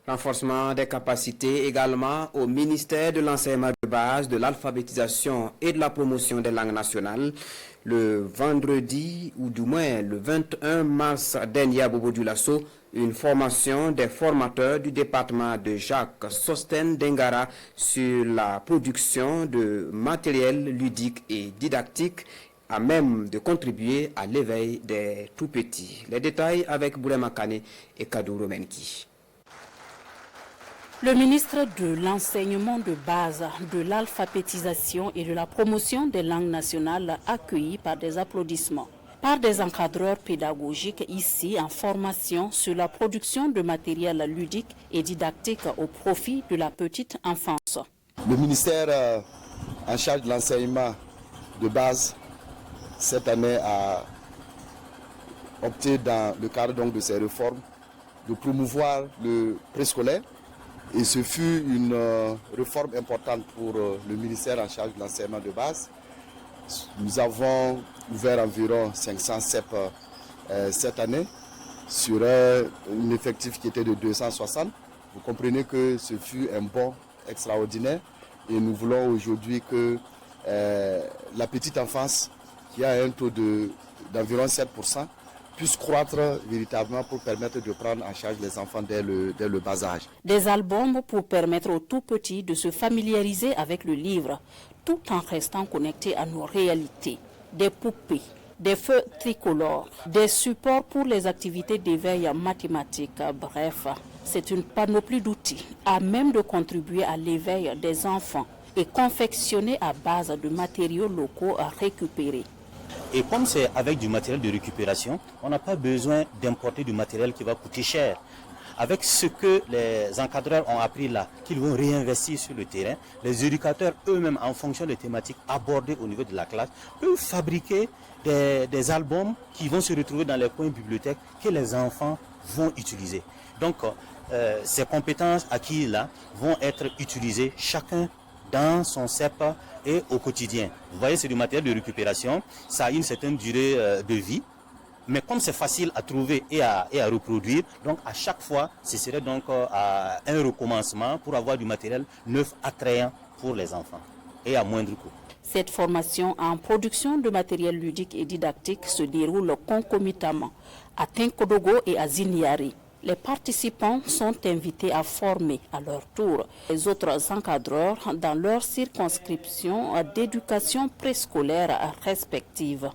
Renforcement des capacités également au ministère de l'enseignement de base, de l'alphabétisation et de la promotion des langues nationales. Le vendredi, ou du moins le 21 mars dernier à Bobo Dioulasso, une formation des formateurs du département de Jacques Sosten d'Engara sur la production de matériel ludique et didactique à même de contribuer à l'éveil des tout-petits. Les détails avec Boulema Kane et Kadou Romenki. Le ministre de l'enseignement de base, de l'alphabétisation et de la promotion des langues nationales accueilli par des applaudissements par des encadreurs pédagogiques ici en formation sur la production de matériel ludique et didactique au profit de la petite enfance. Le ministère en charge de l'enseignement de base cette année a opté dans le cadre donc de ces réformes de promouvoir le préscolaire. Et ce fut une réforme importante pour le ministère en charge de l'enseignement de base. Nous avons ouvert environ 500 CEP cette année sur un effectif qui était de 260. Vous comprenez que ce fut un bond extraordinaire et nous voulons aujourd'hui que la petite enfance, qui a un taux d'environ 7%, puisse croître véritablement pour permettre de prendre en charge les enfants dès le bas âge. Des albums pour permettre aux tout-petits de se familiariser avec le livre, tout en restant connectés à nos réalités. Des poupées, des feux tricolores, des supports pour les activités d'éveil mathématique. Bref, c'est une panoplie d'outils à même de contribuer à l'éveil des enfants et confectionnés à base de matériaux locaux à récupérer. Et comme c'est avec du matériel de récupération, on n'a pas besoin d'importer du matériel qui va coûter cher. Avec ce que les encadreurs ont appris là, qu'ils vont réinvestir sur le terrain, les éducateurs eux-mêmes, en fonction des thématiques abordées au niveau de la classe, peuvent fabriquer des albums qui vont se retrouver dans les coins bibliothèques que les enfants vont utiliser. Donc, ces compétences acquises là vont être utilisées chacun dans son CEP et au quotidien. Vous voyez, c'est du matériel de récupération, ça a une certaine durée de vie, mais comme c'est facile à trouver et à reproduire, donc à chaque fois, ce serait donc un recommencement pour avoir du matériel neuf attrayant pour les enfants et à moindre coût. Cette formation en production de matériel ludique et didactique se déroule concomitamment à Tenkodogo et à Ziniari. Les participants sont invités à former à leur tour les autres encadreurs dans leur circonscription d'éducation préscolaire respective.